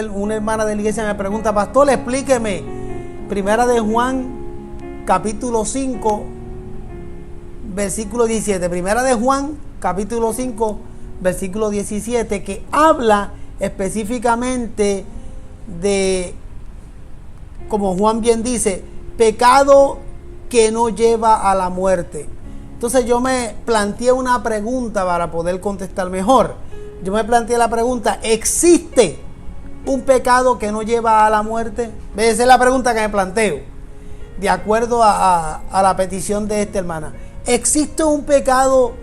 Una hermana de la iglesia me pregunta: pastor, explíqueme Primera de Juan capítulo 5 versículo 17. Primera de Juan capítulo 5 versículo 17, que habla específicamente de, como Juan bien dice, pecado que no lleva a la muerte. Entonces yo me planteé una pregunta para poder contestar mejor. Yo me planteé la pregunta: ¿existe un pecado que no lleva a la muerte? Esa es la pregunta que me planteo, de acuerdo a la petición de esta hermana. ¿Existe un pecado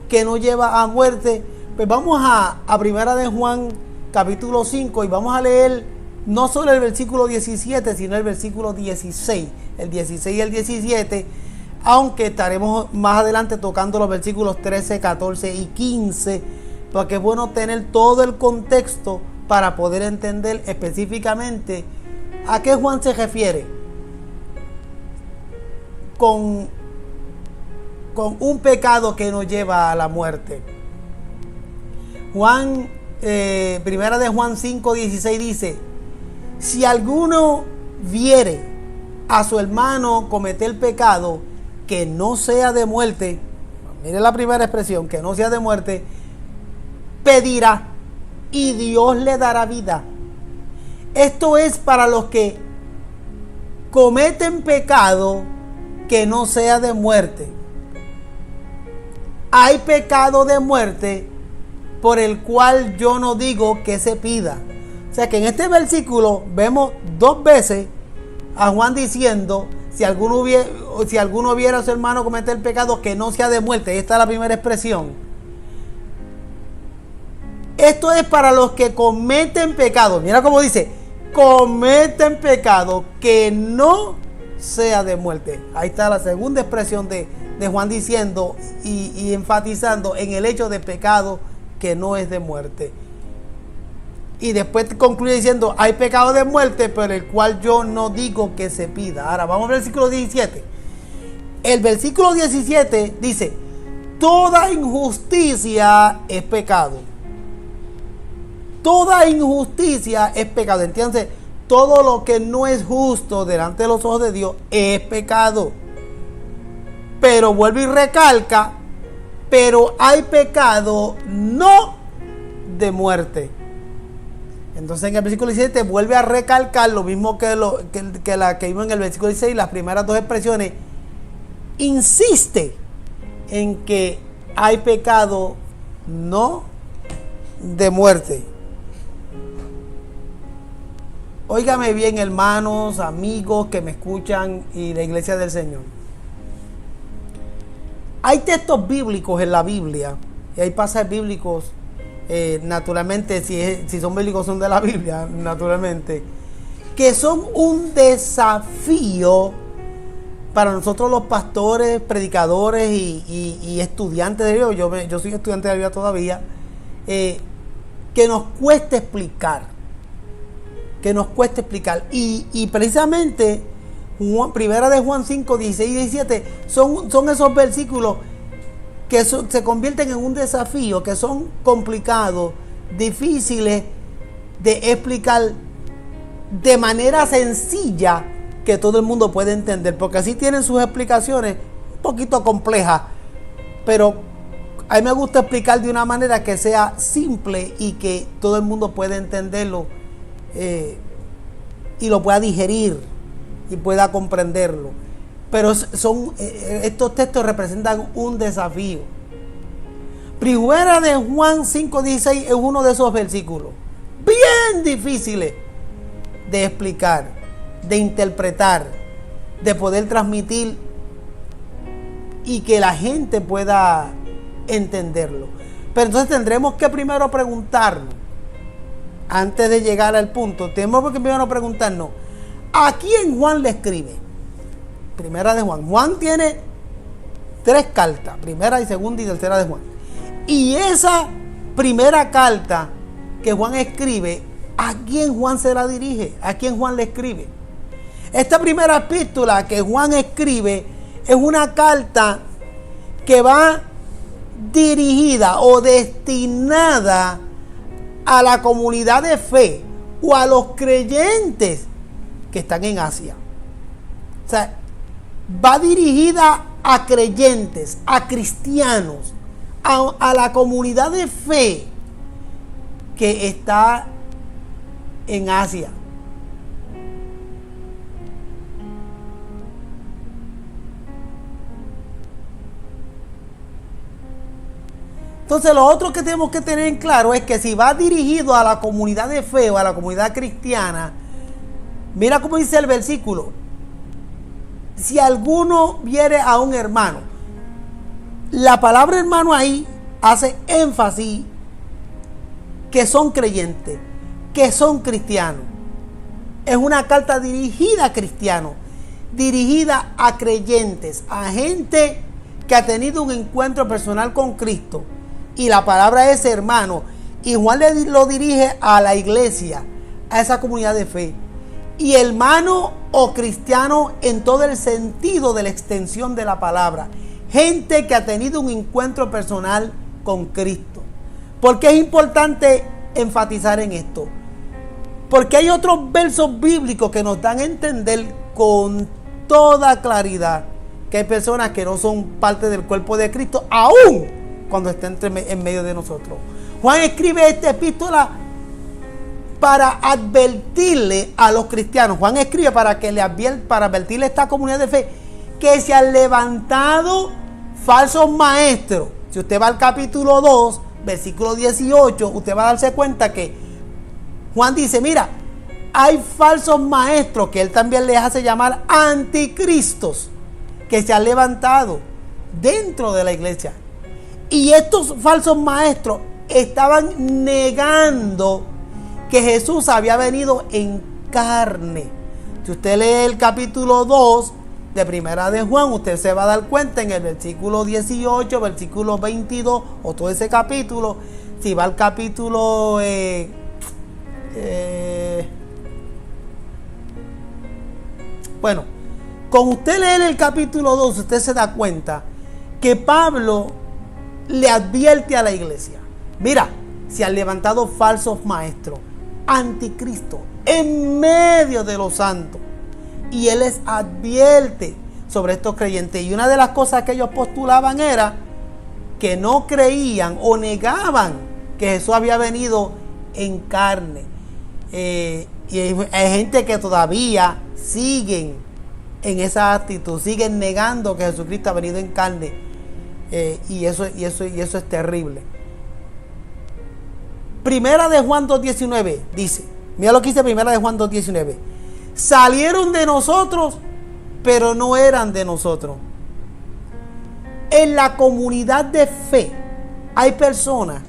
que no lleva a muerte? Pues vamos a Primera de Juan capítulo 5 y vamos a leer no solo el versículo 17, sino el versículo 16, el 16 y el 17, aunque estaremos más adelante tocando los versículos 13, 14 y 15, porque es bueno tener todo el contexto para poder entender específicamente a qué Juan se refiere con un pecado que nos lleva a la muerte. Primera de Juan 5:16 dice: si alguno viere a su hermano cometer pecado que no sea de muerte, mire la primera expresión, que no sea de muerte, pedirá y Dios le dará vida. Esto es para los que cometen pecado que no sea de muerte. Hay pecado de muerte por el cual yo no digo que se pida. O sea que en este versículo vemos dos veces a Juan diciendo: si alguno viera a su hermano cometer pecado que no sea de muerte. Esta es la primera expresión. Esto es para los que cometen pecado. Mira cómo dice: cometen pecado que no sea de muerte. Ahí está la segunda expresión de Juan diciendo y enfatizando en el hecho de pecado que no es de muerte. Y después concluye diciendo: hay pecado de muerte por el cual yo no digo que se pida. Ahora vamos al versículo 17. El versículo 17 dice: toda injusticia es pecado. Toda injusticia es pecado. Entiendes, todo lo que no es justo delante de los ojos de Dios es pecado. Pero vuelve y recalca: pero hay pecado no de muerte. Entonces en el versículo 17 vuelve a recalcar lo mismo que la que vimos en el versículo 16, las primeras dos expresiones. Insiste en que hay pecado no de muerte. Óigame bien, hermanos, amigos que me escuchan y la iglesia del Señor. Hay textos bíblicos en la Biblia y hay pasajes bíblicos, naturalmente, si son bíblicos son de la Biblia, naturalmente, que son un desafío para nosotros los pastores, predicadores y estudiantes de Dios. Yo soy estudiante de Biblia todavía, que nos cuesta explicar. Y precisamente Primera de Juan 5, 16 y 17 son esos versículos que se convierten en un desafío, que son complicados, difíciles de explicar de manera sencilla que todo el mundo puede entender, porque así tienen sus explicaciones un poquito complejas, pero a mí me gusta explicar de una manera que sea simple y que todo el mundo pueda entenderlo y lo pueda digerir y pueda comprenderlo. Pero estos textos representan un desafío. Primera de Juan 5:16 es uno de esos versículos bien difíciles de explicar, de interpretar, de poder transmitir y que la gente pueda entenderlo. Pero entonces tendremos que primero preguntarnos, antes de llegar al punto, tenemos que primero preguntarnos: ¿a quién Juan le escribe? Primera de Juan. Juan tiene 3 cartas, primera y segunda y tercera de Juan. Y esa primera carta que Juan escribe, ¿a quién Juan se la dirige? ¿A quién Juan le escribe? Esta primera epístola que Juan escribe es una carta que va dirigida o destinada a la comunidad de fe o a los creyentes que están en Asia. O sea, va dirigida a creyentes, a cristianos, a la comunidad de fe que está en Asia. Entonces, lo otro que tenemos que tener en claro es que si va dirigido a la comunidad de fe o a la comunidad cristiana, mira cómo dice el versículo: si alguno viere a un hermano. La palabra hermano ahí hace énfasis que son creyentes, que son cristianos. Es una carta dirigida a cristianos, dirigida a creyentes, a gente que ha tenido un encuentro personal con Cristo. Y la palabra es hermano. Y Juan lo dirige a la iglesia, a esa comunidad de fe. Y hermano o cristiano en todo el sentido de la extensión de la palabra. Gente que ha tenido un encuentro personal con Cristo. ¿Por qué es importante enfatizar en esto? Porque hay otros versos bíblicos que nos dan a entender con toda claridad que hay personas que no son parte del cuerpo de Cristo, aún cuando está en medio de nosotros. Juan escribe esta epístola para advertirle a los cristianos. Juan escribe para advertirle a esta comunidad de fe que se han levantado falsos maestros. Si usted va al capítulo 2, versículo 18, usted va a darse cuenta que Juan dice, mira, hay falsos maestros que él también les hace llamar anticristos, que se han levantado dentro de la iglesia. Y estos falsos maestros estaban negando que Jesús había venido en carne. Si usted lee el capítulo 2 de Primera de Juan, usted se va a dar cuenta en el versículo 18, versículo 22, o todo ese capítulo. Si va al capítulo bueno, con usted leer el capítulo 2, usted se da cuenta que Pablo le advierte a la iglesia: mira, se han levantado falsos maestros, anticristo, en medio de los santos. Y él les advierte sobre estos creyentes. Y una de las cosas que ellos postulaban era que no creían o negaban que Jesús había venido en carne. Y hay gente que todavía siguen en esa actitud, siguen negando que Jesucristo ha venido en carne. Y eso es terrible. Primera de Juan 2:19 dice, mira lo que dice Primera de Juan 2:19: salieron de nosotros, pero no eran de nosotros. En la comunidad de fe hay personas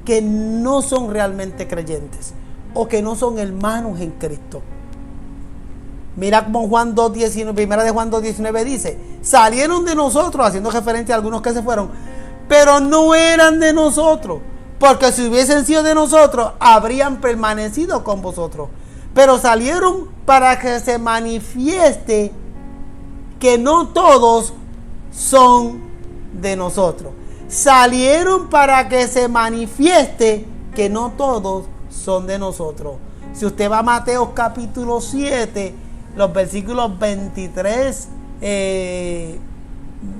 que no son realmente creyentes o que no son hermanos en Cristo. Mira como Juan 2:19, Primera de Juan 2:19 dice: salieron de nosotros, haciendo referencia a algunos que se fueron, pero no eran de nosotros, porque si hubiesen sido de nosotros, habrían permanecido con vosotros. Pero salieron para que se manifieste que no todos son de nosotros. Salieron para que se manifieste que no todos son de nosotros. Si usted va a Mateo capítulo 7, los versículos 23,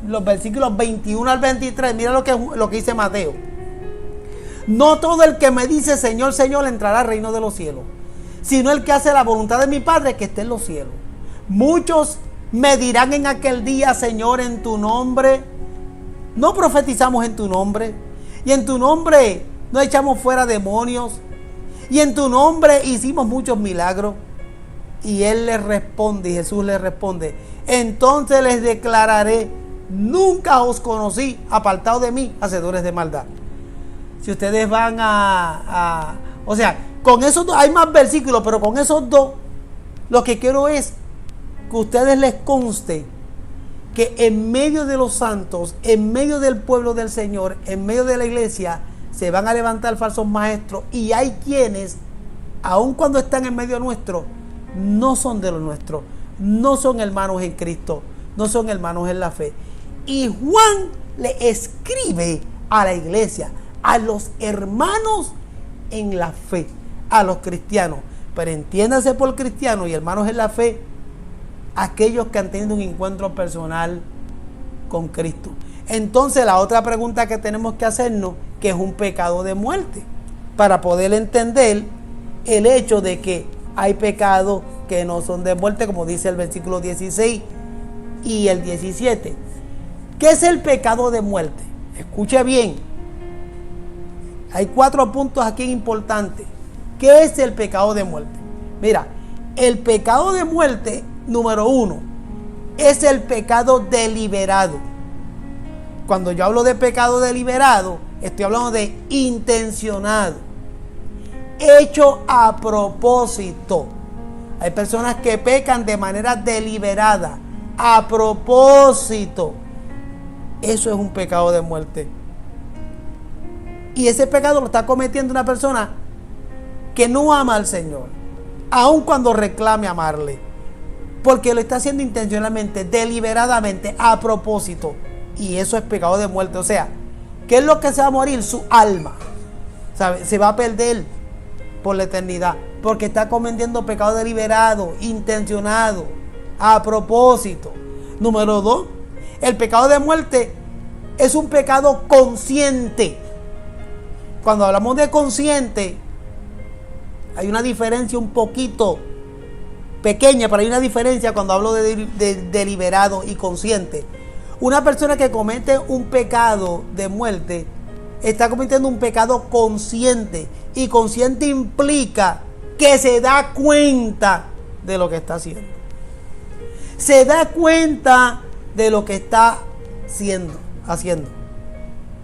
los versículos 21 al 23, mira lo que dice Mateo: no todo el que me dice Señor, Señor entrará al reino de los cielos, sino el que hace la voluntad de mi Padre que esté en los cielos. Muchos me dirán en aquel día: Señor, en tu nombre no profetizamos, en tu nombre, y en tu nombre no echamos fuera demonios, y en tu nombre hicimos muchos milagros. Y él les responde, y Jesús les responde: entonces les declararé, nunca os conocí, apartados de mí, hacedores de maldad. Si ustedes van o sea, con esos dos, hay más versículos, pero con esos dos, lo que quiero es que a ustedes les conste que en medio de los santos, en medio del pueblo del Señor, en medio de la iglesia, se van a levantar falsos maestros. Y hay quienes, aun cuando están en medio nuestro, no son de los nuestros, no son hermanos en Cristo, no son hermanos en la fe. Y Juan le escribe a la iglesia, a los hermanos en la fe, a los cristianos: Pero entiéndase por cristianos y hermanos en la fe, aquellos que han tenido un encuentro personal con Cristo. Entonces la otra pregunta que tenemos que hacernos, que es un pecado de muerte, para poder entender el hecho de que hay pecados que no son de muerte, como dice el versículo 16 y el 17. ¿Qué es el pecado de muerte? Escuche bien. Hay 4 puntos aquí importantes. ¿Qué es el pecado de muerte? Mira, el pecado de muerte, número 1, es el pecado deliberado. Cuando yo hablo de pecado deliberado, estoy hablando de intencionado, hecho a propósito. Hay personas que pecan de manera deliberada, a propósito. Eso es un pecado de muerte. Y ese pecado lo está cometiendo una persona que no ama al Señor, aun cuando reclame amarle, porque lo está haciendo intencionalmente, deliberadamente, a propósito. Y eso es pecado de muerte. O sea, ¿qué es lo que se va a morir? Su alma, ¿sabe? Se va a perder por la eternidad, porque está cometiendo pecado deliberado, intencionado, a propósito. Número 2, el pecado de muerte es un pecado consciente. Cuando hablamos de consciente, hay una diferencia un poquito pequeña, pero hay una diferencia cuando hablo de deliberado y consciente. Una persona que comete un pecado de muerte está cometiendo un pecado consciente, y consciente implica que se da cuenta de lo que está haciendo. Se da cuenta de lo que está haciendo.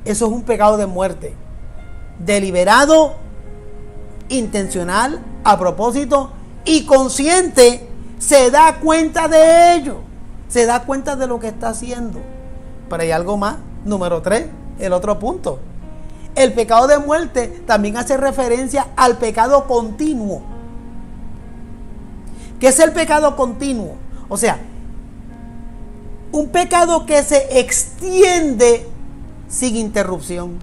Eso es un pecado de muerte. Deliberado, intencional, a propósito y consciente, se da cuenta de ello. Se da cuenta de lo que está haciendo. Pero hay algo más. Número 3, el otro punto. El pecado de muerte también hace referencia al pecado continuo. ¿Qué es el pecado continuo? O sea, un pecado que se extiende sin interrupción.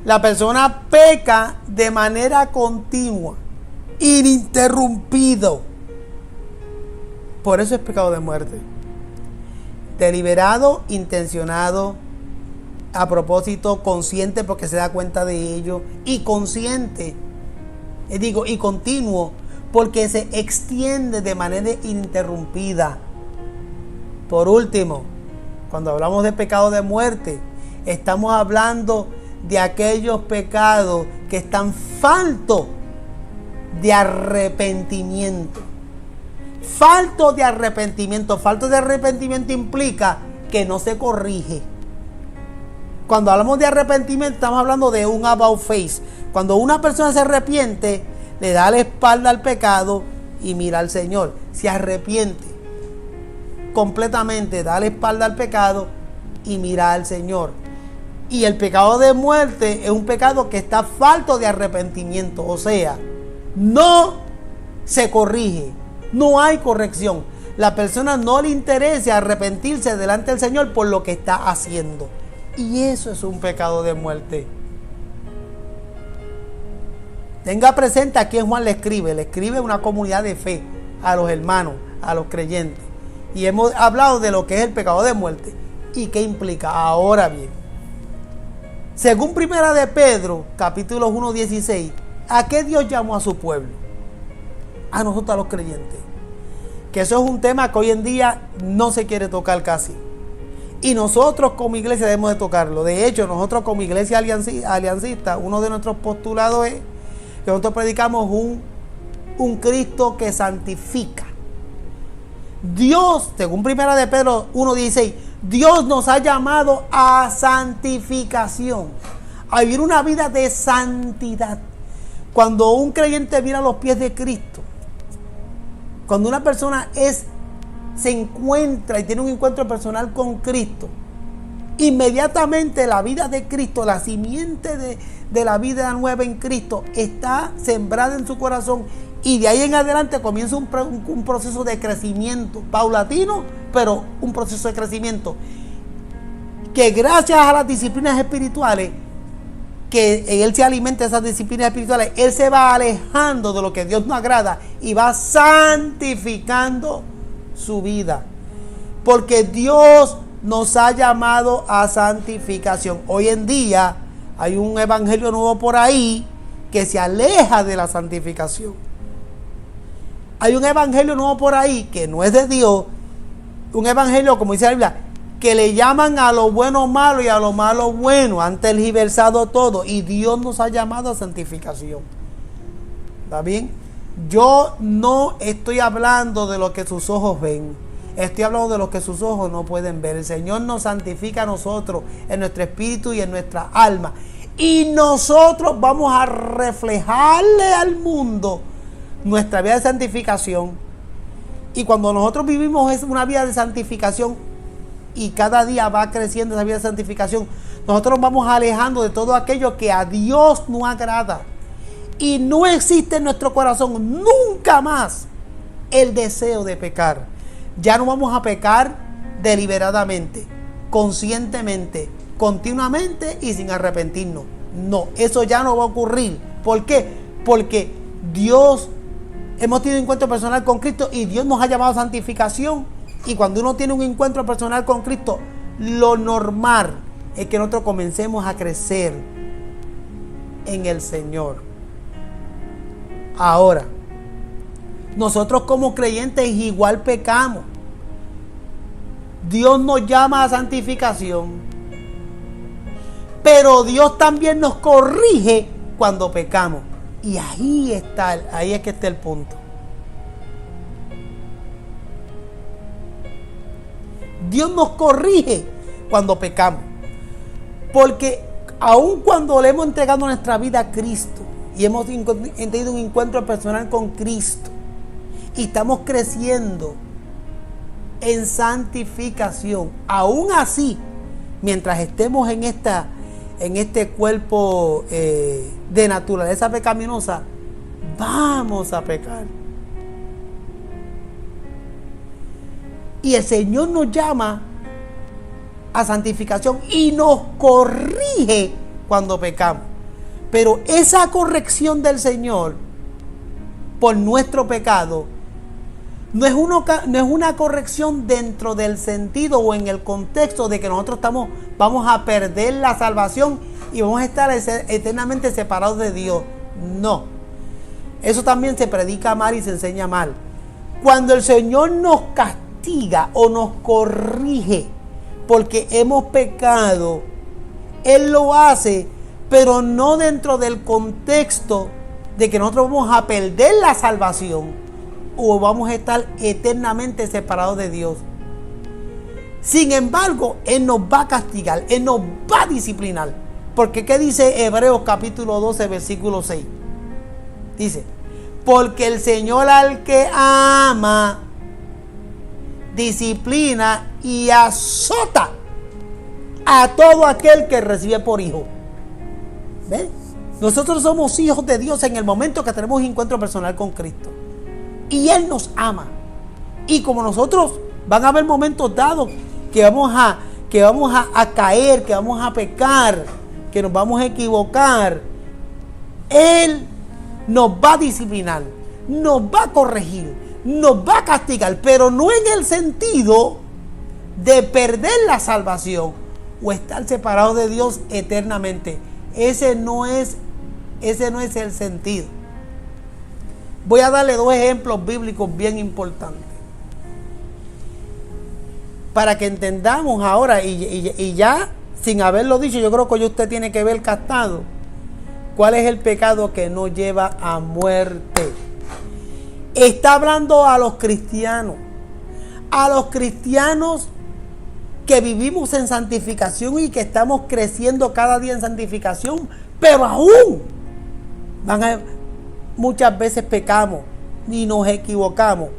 La persona peca de manera continua, ininterrumpido. Por eso es pecado de muerte. Deliberado, intencionado, a propósito, consciente porque se da cuenta de ello, y consciente, y continuo porque se extiende de manera ininterrumpida. Por último, cuando hablamos de pecado de muerte, estamos hablando de aquellos pecados que están faltos de arrepentimiento. Falto de arrepentimiento. Falto de arrepentimiento implica que no se corrige. Cuando hablamos de arrepentimiento, estamos hablando de un about face. Cuando una persona se arrepiente, le da la espalda al pecado y mira al Señor. Se arrepiente completamente, da la espalda al pecado y mira al Señor. Y el pecado de muerte es un pecado que está falto de arrepentimiento. O sea, no se corrige. No hay corrección. La persona no le interesa arrepentirse delante del Señor por lo que está haciendo. Y eso es un pecado de muerte. Tenga presente a quién Juan le escribe a una comunidad de fe, a los hermanos, a los creyentes. Y hemos hablado de lo que es el pecado de muerte y qué implica. Ahora bien, según Primera de Pedro, capítulo 1:16, ¿a qué Dios llamó a su pueblo? A nosotros, a los creyentes. Que eso es un tema que hoy en día no se quiere tocar casi. Y nosotros como iglesia debemos de tocarlo. De hecho, nosotros como iglesia aliancista, uno de nuestros postulados es que nosotros predicamos un Cristo que santifica. Dios, según Primera de Pedro 1:16, Dios nos ha llamado a santificación, a vivir una vida de santidad. Cuando un creyente mira los pies de Cristo, cuando una persona se encuentra y tiene un encuentro personal con Cristo, inmediatamente la vida de Cristo, la simiente de la vida nueva en Cristo está sembrada en su corazón, y de ahí en adelante comienza un proceso de crecimiento paulatino, pero un proceso de crecimiento que gracias a las disciplinas espirituales que Él se alimenta de esas disciplinas espirituales, Él se va alejando de lo que Dios no agrada y va santificando su vida. Porque Dios nos ha llamado a santificación. Hoy en día hay un evangelio nuevo por ahí que se aleja de la santificación. Hay un evangelio nuevo por ahí que no es de Dios. Un evangelio, como dice la Biblia, que le llaman a lo bueno malo y a lo malo bueno. Han tergiversado todo. Y Dios nos ha llamado a santificación. ¿Está bien? Yo no estoy hablando de lo que sus ojos ven. Estoy hablando de lo que sus ojos no pueden ver. El Señor nos santifica a nosotros en nuestro espíritu y en nuestra alma. Y nosotros vamos a reflejarle al mundo nuestra vida de santificación. Y cuando nosotros vivimos una vida de santificación y cada día va creciendo esa vida de santificación, nosotros nos vamos alejando de todo aquello que a Dios no agrada. Y no existe en nuestro corazón nunca más el deseo de pecar. Ya no vamos a pecar deliberadamente, conscientemente, continuamente y sin arrepentirnos. No, eso ya no va a ocurrir. ¿Por qué? Porque Dios, hemos tenido un encuentro personal con Cristo y Dios nos ha llamado a santificación. Y cuando uno tiene un encuentro personal con Cristo, lo normal es que nosotros comencemos a crecer en el Señor. Ahora, nosotros como creyentes igual pecamos. Dios nos llama a santificación, pero Dios también nos corrige cuando pecamos. Y ahí es que está el punto. Dios nos corrige cuando pecamos, porque aun cuando le hemos entregado nuestra vida a Cristo y hemos tenido un encuentro personal con Cristo y estamos creciendo en santificación, aún así, mientras estemos en este cuerpo de naturaleza pecaminosa, vamos a pecar. Y el Señor nos llama a santificación y nos corrige cuando pecamos. Pero esa corrección del Señor por nuestro pecado no es una corrección dentro del sentido o en el contexto de que nosotros vamos a perder la salvación y vamos a estar eternamente separados de Dios. No. Eso también se predica mal y se enseña mal. Cuando el Señor nos castiga o nos corrige porque hemos pecado, Él lo hace, pero no dentro del contexto de que nosotros vamos a perder la salvación o vamos a estar eternamente separados de Dios. Sin embargo, Él nos va a castigar, Él nos va a disciplinar. Porque ¿qué dice Hebreos capítulo 12, versículo 6? Dice, porque el Señor al que ama, disciplina y azota a todo aquel que recibe por hijo. ¿Ven? Nosotros somos hijos de Dios en el momento que tenemos un encuentro personal con Cristo. Y Él nos ama. Y como nosotros van a haber momentos dados que vamos a caer, que vamos a pecar, que nos vamos a equivocar, Él nos va a disciplinar, nos va a corregir, nos va a castigar, pero no en el sentido de perder la salvación o estar separados de Dios eternamente. Ese no es el sentido. Voy a darle dos ejemplos bíblicos bien importantes para que entendamos ahora y ya sin haberlo dicho, yo creo que ya usted tiene que ver captado cuál es el pecado que nos lleva a muerte. Está hablando a los cristianos que vivimos en santificación y que estamos creciendo cada día en santificación, pero aún muchas veces pecamos y nos equivocamos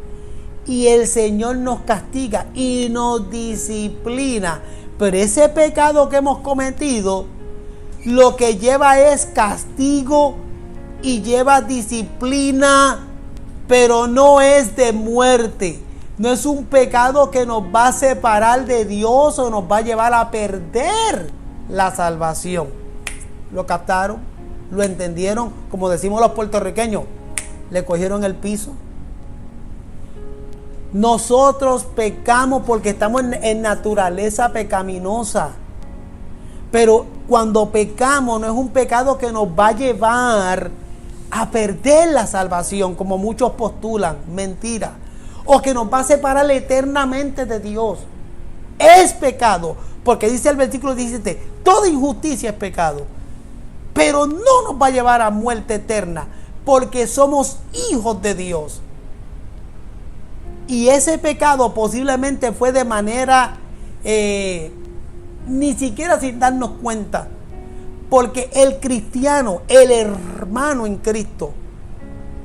y el Señor nos castiga y nos disciplina, pero ese pecado que hemos cometido lo que lleva es castigo y lleva disciplina, pero no es de muerte. No es un pecado que nos va a separar de Dios o nos va a llevar a perder la salvación. lo captaron, lo entendieron, como decimos los puertorriqueños, le cogieron el piso. Nosotros pecamos porque estamos en naturaleza pecaminosa. Pero cuando pecamos no es un pecado que nos va a llevar a perder la salvación, como muchos postulan, mentira. O que nos va a separar eternamente de Dios. Es pecado, porque dice el versículo 17, toda injusticia es pecado. Pero no nos va a llevar a muerte eterna, porque somos hijos de Dios. Y ese pecado posiblemente fue de manera, ni siquiera sin darnos cuenta. Porque el cristiano, el hermano en Cristo,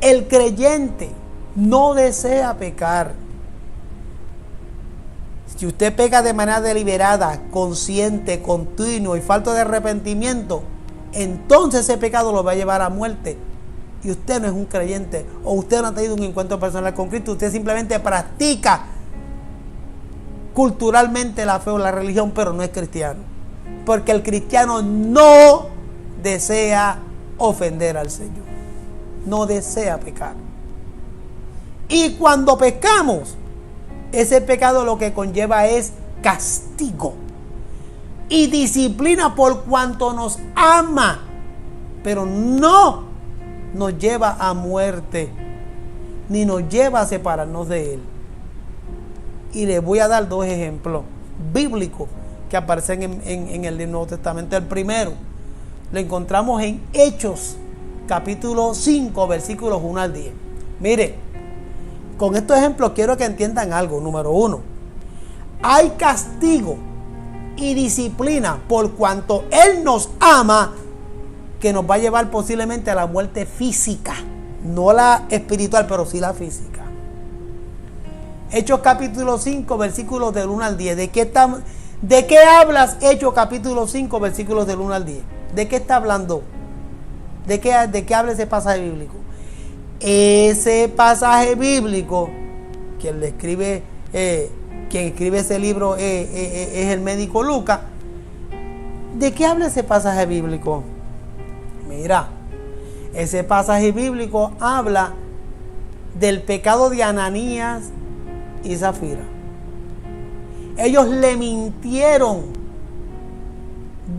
el creyente, no desea pecar. Si usted peca de manera deliberada, consciente, continuo y falta de arrepentimiento, entonces ese pecado lo va a llevar a muerte. Y usted no es un creyente, o usted no ha tenido un encuentro personal con Cristo, usted simplemente practica culturalmente la fe o la religión, pero no es cristiano. Porque el cristiano no desea ofender al Señor, no desea pecar. Y cuando pecamos, ese pecado lo que conlleva es castigo y disciplina por cuanto nos ama, pero no nos lleva a muerte, ni nos lleva a separarnos de Él. Y les voy a dar dos ejemplos bíblicos que aparecen en el Nuevo Testamento. El primero lo encontramos en Hechos, capítulo 5, versículos 1 al 10. Mire, con estos ejemplos quiero que entiendan algo. Número uno, hay castigo y disciplina por cuanto Él nos ama, que nos va a llevar posiblemente a la muerte física, no la espiritual, pero sí la física. Hechos capítulo 5, versículos del 1 al 10. ¿De qué hablas, Hechos capítulo 5, versículos del 1 al 10? ¿De qué está hablando? ¿De qué habla ese pasaje bíblico? Ese pasaje bíblico, quien escribe ese libro es el médico Lucas. ¿De qué habla ese pasaje bíblico? Mira, ese pasaje bíblico habla del pecado de Ananías y Zafira. Ellos le mintieron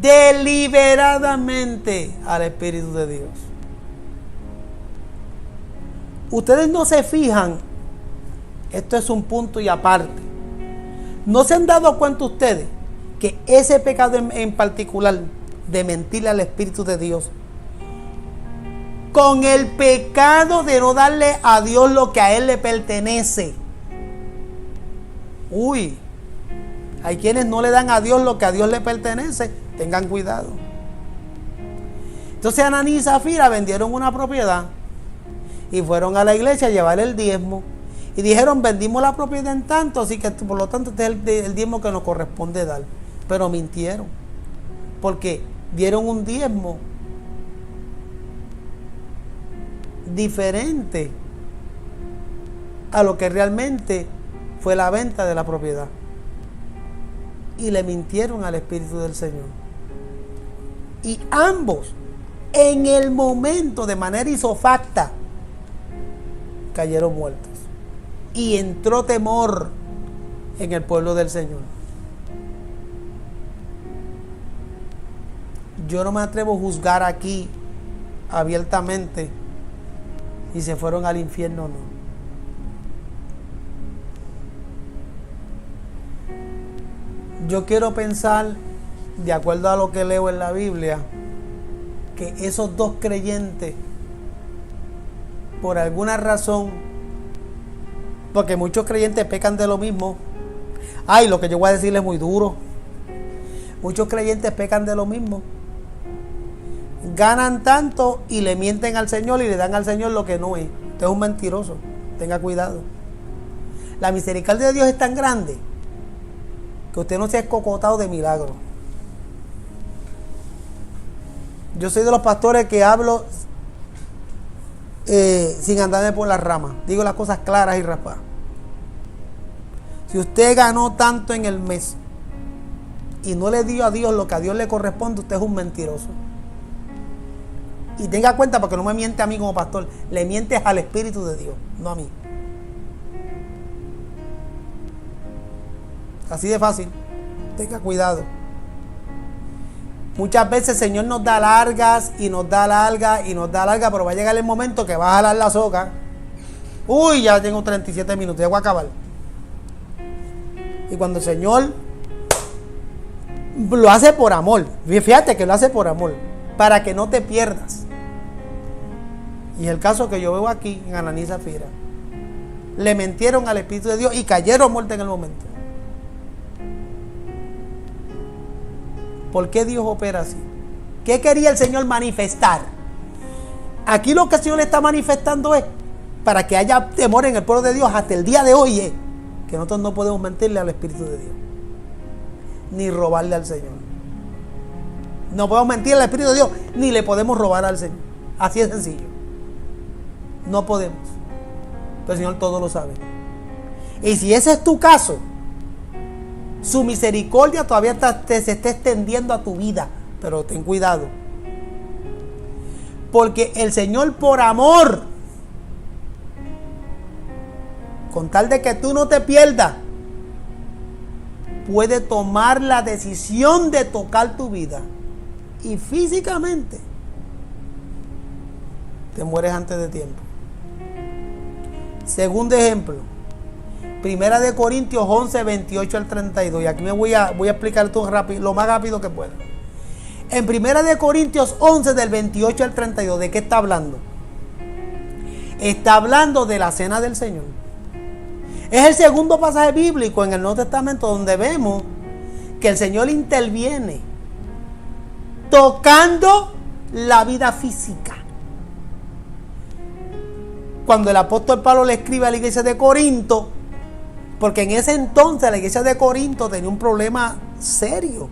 deliberadamente al Espíritu de Dios. Ustedes no se fijan, esto es un punto y aparte. ¿No se han dado cuenta ustedes que ese pecado en particular de mentirle al Espíritu de Dios, con el pecado de no darle a Dios lo que a Él le pertenece? Uy, hay quienes no le dan a Dios lo que a Dios le pertenece. Tengan cuidado. Entonces Ananías y Zafira vendieron una propiedad y fueron a la iglesia a llevar el diezmo. Y dijeron, vendimos la propiedad en tanto, así que por lo tanto este es el diezmo que nos corresponde dar. Pero mintieron, porque dieron un diezmo diferente a lo que realmente fue la venta de la propiedad. Y le mintieron al Espíritu del Señor. Y ambos, en el momento, de manera isofacta, cayeron muertos. Y entró temor en el pueblo del Señor. Yo no me atrevo a juzgar aquí abiertamente si se fueron al infierno o no. Yo quiero pensar, de acuerdo a lo que leo en la Biblia, que esos dos creyentes, por alguna razón, porque muchos creyentes pecan de lo mismo. Ay, lo que yo voy a decirles es muy duro. Muchos creyentes pecan de lo mismo. Ganan tanto y le mienten al Señor y le dan al Señor lo que no es. Usted es un mentiroso. Tenga cuidado. La misericordia de Dios es tan grande que usted no se ha escocotado de milagro. Yo soy de los pastores que hablo sin andarme por las ramas. Digo las cosas claras y raspadas. Si usted ganó tanto en el mes y no le dio a Dios lo que a Dios le corresponde, usted es un mentiroso. Y tenga cuenta, porque no me miente a mí como pastor, le mientes al Espíritu de Dios, no a mí. Así de fácil. Tenga cuidado. Muchas veces el Señor nos da largas y nos da largas y nos da largas, pero va a llegar el momento que va a jalar la soga. Uy, ya tengo 37 minutos, ya voy a acabar. Y cuando el Señor lo hace por amor, fíjate que lo hace por amor, para que no te pierdas. Y el caso que yo veo aquí en Ananí y Zafira, le mentieron al Espíritu de Dios y cayeron muertos en el momento. ¿Por qué Dios opera así? ¿Qué quería el Señor manifestar? Aquí lo que el Señor está manifestando es para que haya temor en el pueblo de Dios hasta el día de hoy, que nosotros no podemos mentirle al Espíritu de Dios, ni robarle al Señor. No podemos mentirle al Espíritu de Dios, ni le podemos robar al Señor. Así de sencillo. No podemos. Pero el Señor todo lo sabe. Y si ese es tu caso, su misericordia todavía se está extendiendo a tu vida. Pero ten cuidado. Porque el Señor, por amor, con tal de que tú no te pierdas, puede tomar la decisión de tocar tu vida. Y físicamente te mueres antes de tiempo. Segundo ejemplo, Primera de Corintios 11, 28 al 32. Y aquí me voy a explicar esto rápido, lo más rápido que pueda. En Primera de Corintios 11, del 28 al 32, ¿de qué está hablando? Está hablando de la cena del Señor. Es el segundo pasaje bíblico en el Nuevo Testamento donde vemos que el Señor interviene tocando la vida física. Cuando el apóstol Pablo le escribe a la iglesia de Corinto, porque en ese entonces la iglesia de Corinto tenía un problema serio,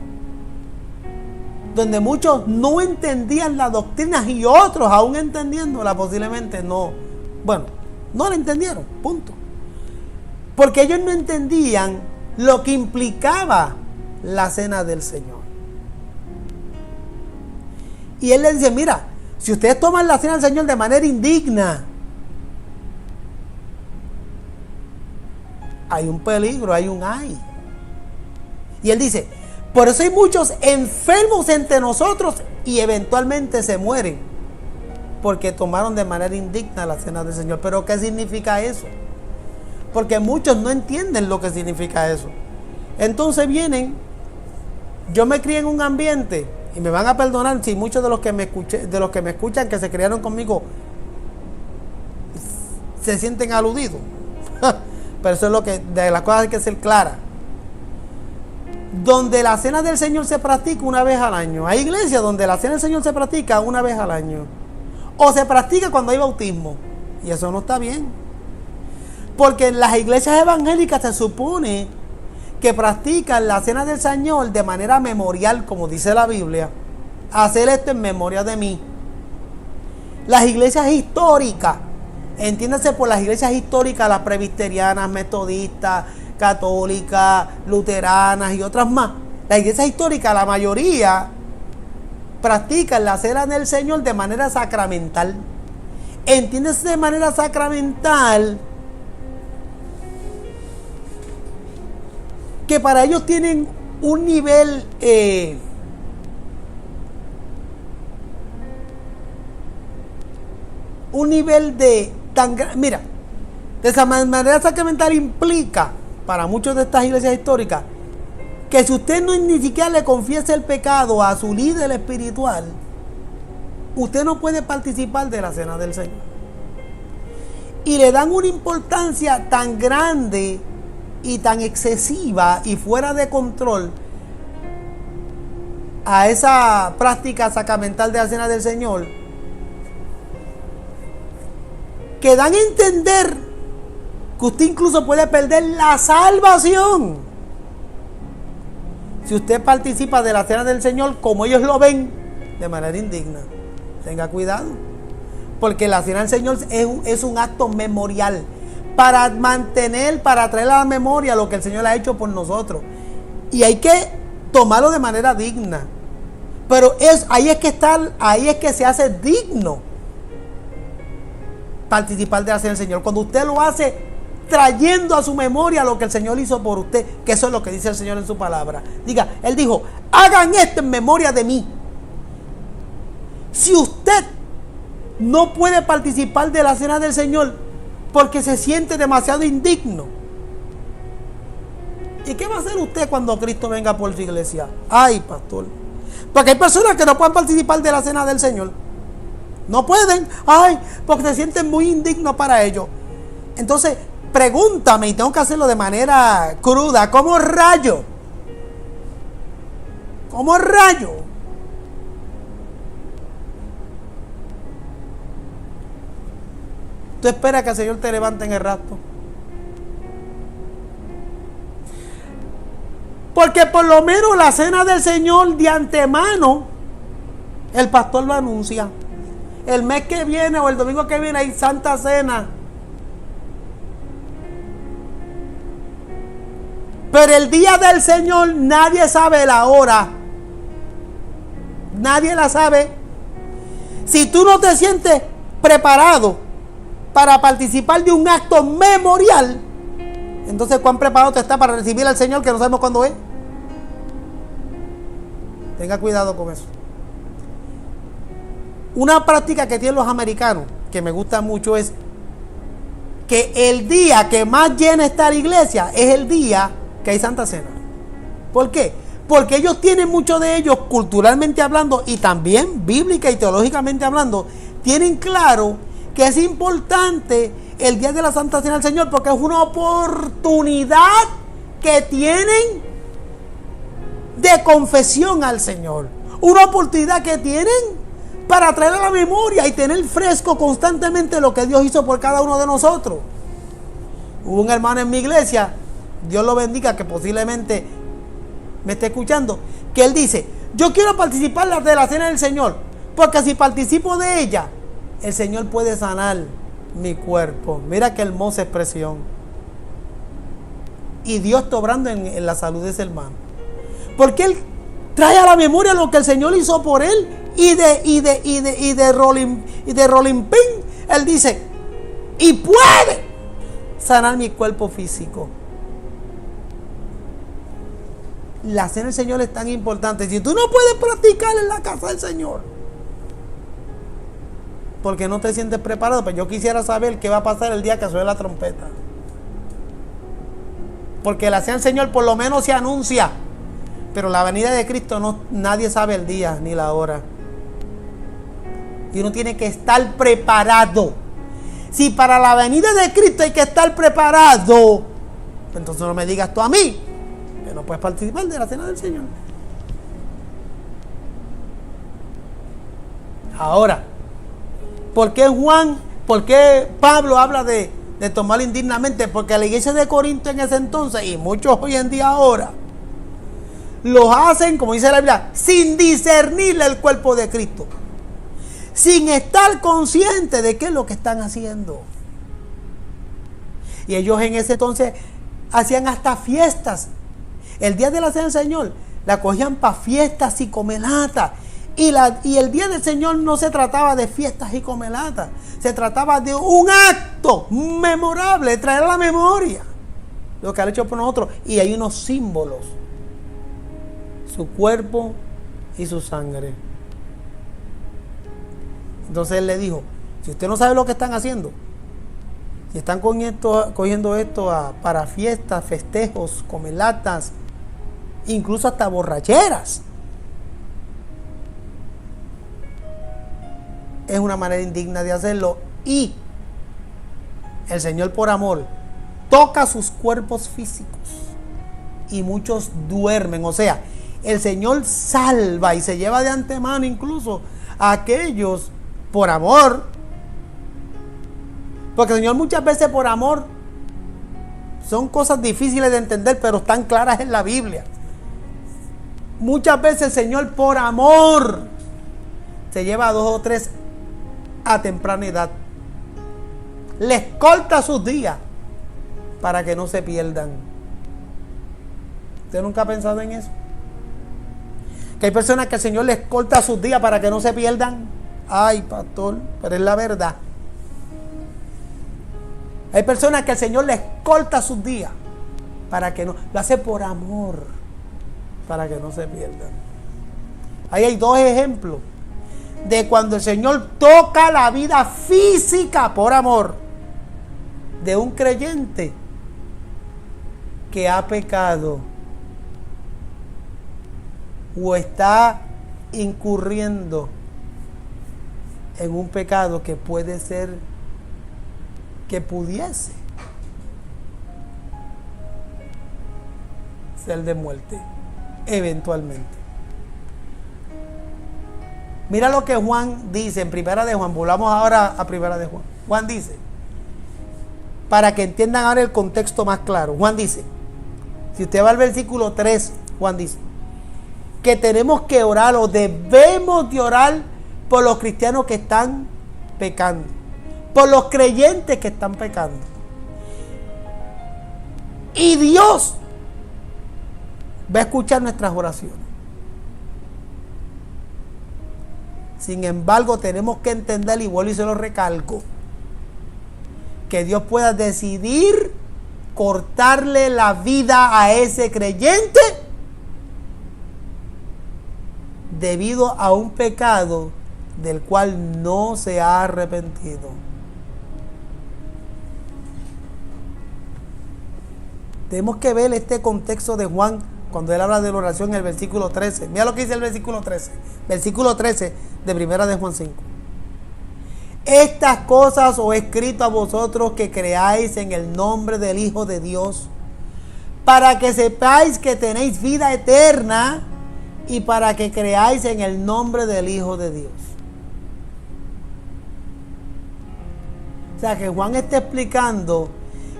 donde muchos no entendían las doctrinas y otros, aún entendiéndola, posiblemente no la entendieron, punto. Porque ellos no entendían lo que implicaba la cena del Señor. Y él les dice, mira, si ustedes toman la cena del Señor de manera indigna, hay un peligro, hay un ay. Y él dice, por eso hay muchos enfermos entre nosotros y eventualmente se mueren, porque tomaron de manera indigna la cena del Señor. Pero ¿qué significa eso? Porque muchos no entienden lo que significa eso. Entonces vienen, yo me crié en un ambiente, y me van a perdonar si muchos de los que me escuchan, que se criaron conmigo, se sienten aludidos. Pero eso es lo que, de las cosas hay que ser claras. Donde la cena del Señor se practica una vez al año. Hay iglesias donde la cena del Señor se practica una vez al año. O se practica cuando hay bautismo. Y eso no está bien. Porque en las iglesias evangélicas se supone que practican la cena del Señor de manera memorial, como dice la Biblia. Hacer esto en memoria de mí. Las iglesias históricas, entiéndase por las iglesias históricas, las presbiterianas, metodistas, católicas, luteranas y otras más. Las iglesias históricas, la mayoría, practican la cena del Señor de manera sacramental. Entiéndase de manera sacramental que para ellos tienen un nivel de tan grande. Mira, de esa manera sacramental implica para muchos de estas iglesias históricas que si usted ni siquiera le confiesa el pecado a su líder espiritual, usted no puede participar de la cena del Señor. Y le dan una importancia tan grande y tan excesiva y fuera de control a esa práctica sacramental de la cena del Señor, que dan a entender que usted incluso puede perder la salvación si usted participa de la cena del Señor como ellos lo ven, de manera indigna. Tenga cuidado, porque la cena del Señor es un acto memorial para traer a la memoria lo que el Señor ha hecho por nosotros, y hay que tomarlo de manera digna, Pero ahí es que se hace digno participar de la cena del Señor. Cuando usted lo hace trayendo a su memoria lo que el Señor hizo por usted, que eso es lo que dice el Señor en su palabra. Él dijo, hagan esto en memoria de mí. Si usted no puede participar de la cena del Señor porque se siente demasiado indigno, ¿y qué va a hacer usted cuando Cristo venga por su iglesia? Ay, pastor, porque hay personas que no pueden participar de la cena del Señor. No pueden, porque se sienten muy indignos para ello. Entonces, pregúntame, y tengo que hacerlo de manera cruda, ¿cómo rayo? Tú esperas que el Señor te levante en el rapto. Porque por lo menos la cena del Señor de antemano, el pastor lo anuncia. El mes que viene o el domingo que viene hay Santa Cena. Pero el día del Señor nadie sabe la hora. Nadie la sabe. Si tú no te sientes preparado para participar de un acto memorial, entonces ¿cuán preparado te está para recibir al Señor que no sabemos cuándo es? Tenga cuidado con eso. Una práctica que tienen los americanos, que me gusta mucho, es que el día que más llena está la iglesia es el día que hay Santa Cena. ¿Por qué? Porque ellos tienen, muchos de ellos, culturalmente hablando y también bíblica y teológicamente hablando, tienen claro que es importante el día de la Santa Cena del Señor, porque es una oportunidad que tienen de confesión al Señor, una oportunidad que tienen para traer a la memoria y tener fresco constantemente lo que Dios hizo por cada uno de nosotros. Hubo un hermano en mi iglesia, Dios lo bendiga, que posiblemente me esté escuchando, que él dice, yo quiero participar de la cena del Señor, porque si participo de ella, el Señor puede sanar mi cuerpo. Mira qué hermosa expresión. Y Dios está obrando en la salud de ese hermano, porque él trae a la memoria lo que el Señor hizo por él. Y de rolling pin, él dice, y puede sanar mi cuerpo físico. La cena del Señor es tan importante. Si tú no puedes practicar en la casa del Señor porque no te sientes preparado, pues yo quisiera saber qué va a pasar el día que suene la trompeta. Porque la cena del Señor por lo menos se anuncia, pero la venida de Cristo nadie sabe el día ni la hora. Y uno tiene que estar preparado. Si para la venida de Cristo hay que estar preparado, entonces no me digas tú a mí que no puedes participar de la cena del Señor. Ahora, ¿por qué Pablo habla de tomar indignamente? Porque la iglesia de Corinto en ese entonces, y muchos hoy en día ahora, los hacen, como dice la Biblia, sin discernir el cuerpo de Cristo, sin estar conscientes de qué es lo que están haciendo. Y ellos en ese entonces hacían hasta fiestas. El día de la cena del Señor la cogían para fiestas y comelatas. Y el día del Señor no se trataba de fiestas y comelatas, se trataba de un acto memorable, traer a la memoria lo que ha hecho por nosotros. Y hay unos símbolos: su cuerpo y su sangre. Entonces él le dijo, si usted no sabe lo que están haciendo, si están cogiendo esto para fiestas, festejos, comelatas, incluso hasta borracheras, es una manera indigna de hacerlo. Y el Señor, por amor, toca sus cuerpos físicos y muchos duermen. O sea, el Señor salva y se lleva de antemano incluso a aquellos por amor, porque el Señor muchas veces por amor, son cosas difíciles de entender, pero están claras en la Biblia. Muchas veces el Señor por amor se lleva a 2 o 3 a temprana edad, les corta sus días para que no se pierdan. ¿Usted nunca ha pensado en eso? Que hay personas que el Señor les corta sus días para que no se pierdan. Ay, pastor, pero es la verdad. Hay personas que el Señor les corta sus días para que no, lo hace por amor, para que no se pierdan. Ahí hay dos ejemplos de cuando el Señor toca la vida física por amor de un creyente que ha pecado o está incurriendo en un pecado que puede ser, que pudiese ser de muerte eventualmente. Mira lo que Juan dice en Primera de Juan. Volvamos ahora a Primera de Juan. Juan dice, para que entiendan ahora el contexto más claro. Juan dice, si usted va al versículo 3, Juan dice que tenemos que orar o debemos de orar por los cristianos que están pecando, por los creyentes que están pecando. Y Dios va a escuchar nuestras oraciones. Sin embargo, tenemos que entender, y vuelvo y se lo recalco, que Dios pueda decidir cortarle la vida a ese creyente debido a un pecado del cual no se ha arrepentido. Tenemos que ver este contexto de Juan cuando él habla de la oración en el versículo 13. Mira lo que dice el versículo 13. Versículo 13 de Primera de Juan 5. Estas cosas os he escrito a vosotros que creáis en el nombre del Hijo de Dios, para que sepáis que tenéis vida eterna y para que creáis en el nombre del Hijo de Dios. O sea que Juan está explicando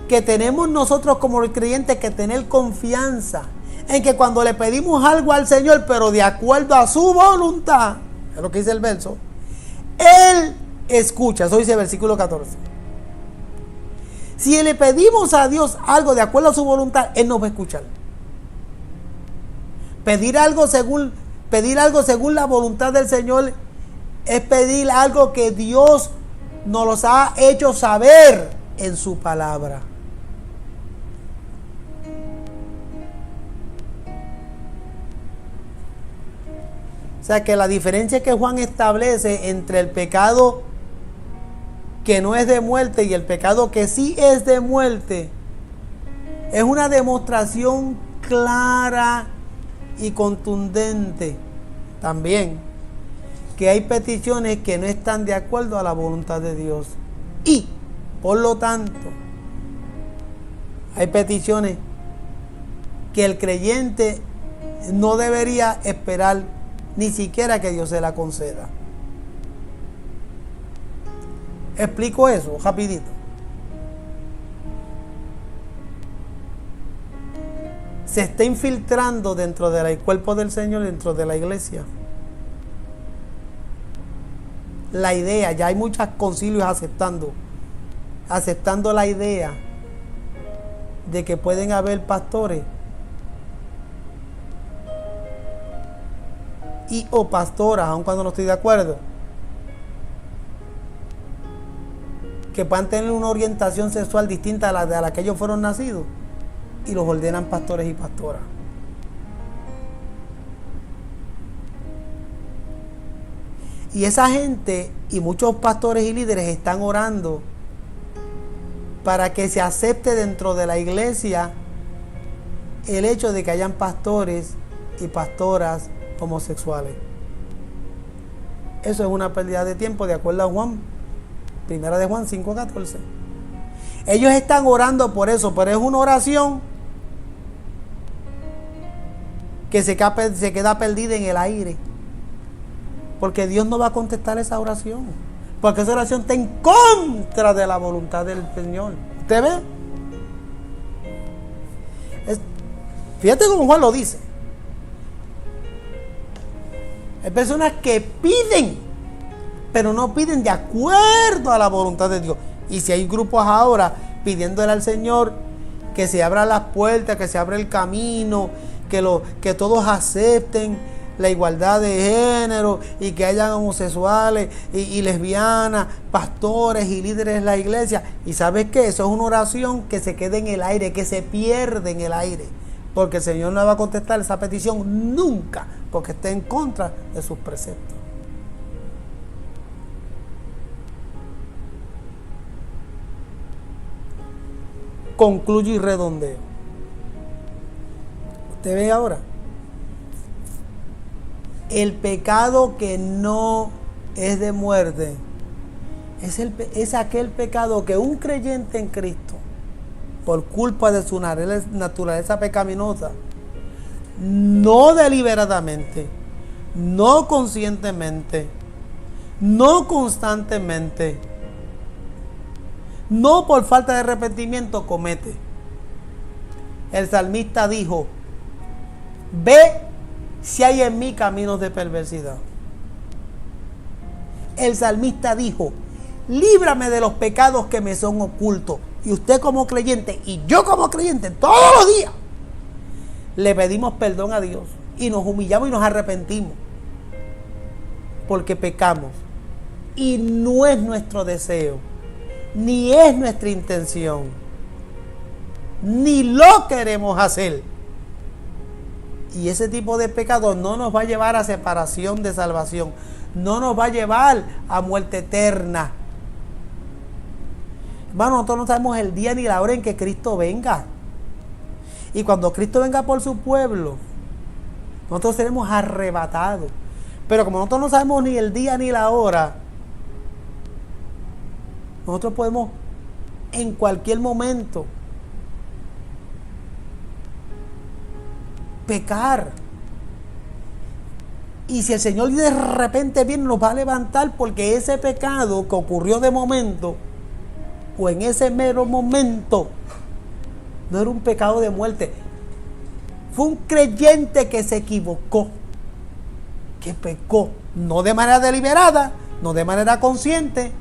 que tenemos nosotros como creyentes que tener confianza en que cuando le pedimos algo al Señor, pero de acuerdo a su voluntad, es lo que dice el verso, Él escucha. Eso dice el versículo 14. Si le pedimos a Dios algo de acuerdo a su voluntad, Él nos va a escuchar. Pedir algo según la voluntad del Señor es pedir algo que Dios nos los ha hecho saber en su palabra. O sea que la diferencia que Juan establece entre el pecado que no es de muerte y el pecado que sí es de muerte es una demostración clara y contundente también que hay peticiones que no están de acuerdo a la voluntad de Dios y por lo tanto hay peticiones que el creyente no debería esperar ni siquiera que Dios se la conceda. Explico eso rapidito. Se está infiltrando dentro del cuerpo del Señor, dentro de la iglesia, la idea, ya hay muchos concilios aceptando la idea de que pueden haber pastores y o pastoras, aun cuando no estoy de acuerdo, que puedan tener una orientación sexual distinta a la que ellos fueron nacidos y los ordenan pastores y pastoras. Y esa gente y muchos pastores y líderes están orando para que se acepte dentro de la iglesia el hecho de que hayan pastores y pastoras homosexuales. Eso es una pérdida de tiempo, de acuerdo a Juan, Primera de Juan 5:14. Ellos están orando por eso, pero es una oración que se queda perdida en el aire, porque Dios no va a contestar esa oración, porque esa oración está en contra de la voluntad del Señor. ¿Usted ve? Fíjate cómo Juan lo dice. Hay personas que piden, pero no piden de acuerdo a la voluntad de Dios. Y si hay grupos ahora pidiéndole al Señor que se abran las puertas, que se abra el camino, que todos acepten la igualdad de género y que hayan homosexuales y lesbianas, pastores y líderes de la iglesia. Y ¿sabes qué? Eso es una oración que se queda en el aire, que se pierde en el aire. Porque el Señor no va a contestar esa petición nunca, porque está en contra de sus preceptos. Concluyo y redondeo. Usted ve ahora, el pecado que no es de muerte es aquel pecado que un creyente en Cristo, por culpa de su naturaleza pecaminosa, no deliberadamente, no conscientemente, no constantemente, no por falta de arrepentimiento comete. El salmista dijo: ve si hay en mí caminos de perversidad. El salmista dijo: líbrame de los pecados que me son ocultos. Y usted como creyente y yo como creyente, todos los días le pedimos perdón a Dios y nos humillamos y nos arrepentimos porque pecamos. Y no es nuestro deseo, ni es nuestra intención, ni lo queremos hacer. Y ese tipo de pecado no nos va a llevar a separación de salvación, no nos va a llevar a muerte eterna. Hermano, nosotros no sabemos el día ni la hora en que Cristo venga. Y cuando Cristo venga por su pueblo, nosotros seremos arrebatados. Pero como nosotros no sabemos ni el día ni la hora, nosotros podemos en cualquier momento pecar. Y si el Señor de repente viene, nos va a levantar, porque ese pecado que ocurrió de momento, o en ese mero momento, no era un pecado de muerte. Fue un creyente que se equivocó, que pecó, no de manera deliberada, no de manera consciente,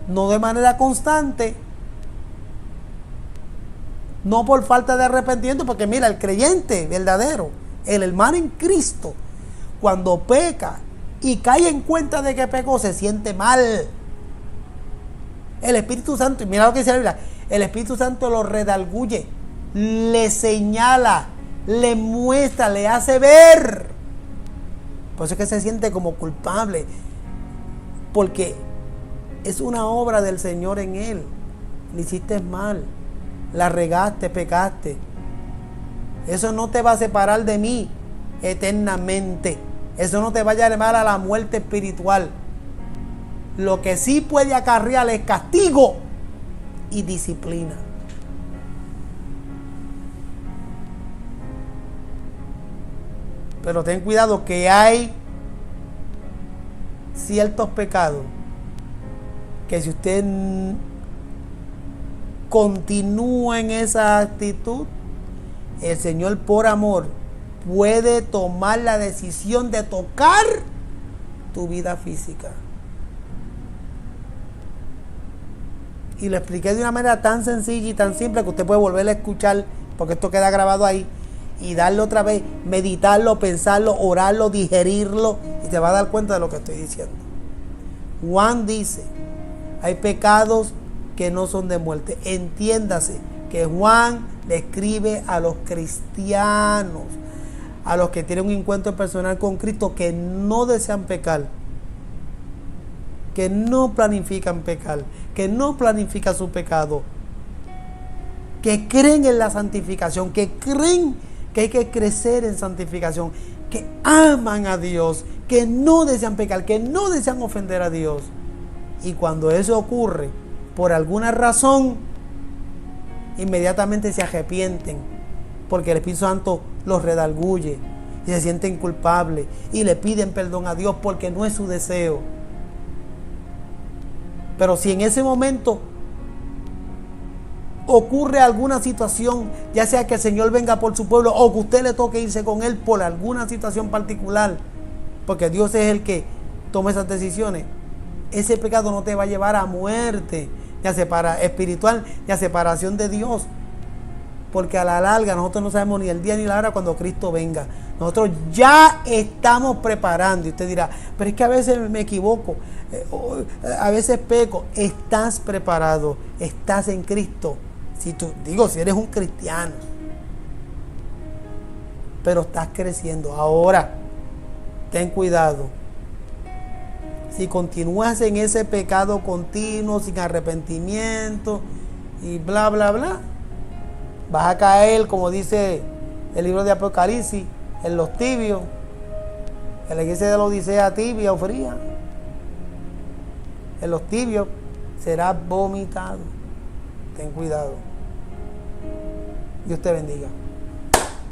no de manera constante, no por falta de arrepentimiento, porque mira, el creyente verdadero, el hermano en Cristo, cuando peca y cae en cuenta de que pecó, se siente mal. El Espíritu Santo, mira lo que dice la Biblia, el Espíritu Santo lo redarguye, le señala, le muestra, le hace ver. Por eso es que se siente como culpable, porque es una obra del Señor en él. Le hiciste mal, la regaste, pecaste. Eso no te va a separar de mí eternamente. Eso no te va a llevar a la muerte espiritual. Lo que sí puede acarrear es castigo y disciplina. Pero ten cuidado que hay ciertos pecados que si usted continúa en esa actitud, el Señor por amor puede tomar la decisión de tocar tu vida física. Y lo expliqué de una manera tan sencilla y tan simple que usted puede volverlo a escuchar, porque esto queda grabado ahí, y darle otra vez, meditarlo, pensarlo, orarlo, digerirlo, y te va a dar cuenta de lo que estoy diciendo. Juan dice: hay pecados que no son de muerte. Entiéndase que Juan le escribe a los cristianos, a los que tienen un encuentro personal con Cristo, que no desean pecar, que no planifican pecar, que no planifican su pecado, que creen en la santificación, que creen que hay que crecer en santificación, que aman a Dios, que no desean pecar, que no desean ofender a Dios. Y cuando eso ocurre, por alguna razón, inmediatamente se arrepienten, porque el Espíritu Santo los redarguye y se sienten culpables y le piden perdón a Dios porque no es su deseo. Pero si en ese momento ocurre alguna situación, ya sea que el Señor venga por su pueblo o que usted le toque irse con Él por alguna situación particular, porque Dios es el que toma esas decisiones, ese pecado no te va a llevar a muerte, ni a espiritual, ni a separación de Dios, porque a la larga nosotros no sabemos ni el día ni la hora cuando Cristo venga. Nosotros ya estamos preparando. Y usted dirá, pero es que a veces me equivoco, a veces peco. Estás preparado, estás en Cristo. Si eres un cristiano, pero estás creciendo. Ahora, ten cuidado. Si continúas en ese pecado continuo, sin arrepentimiento y bla, bla, bla, vas a caer, como dice el libro de Apocalipsis, en los tibios, en la iglesia de la Odisea, tibia o fría. En los tibios serás vomitado. Ten cuidado. Dios te bendiga.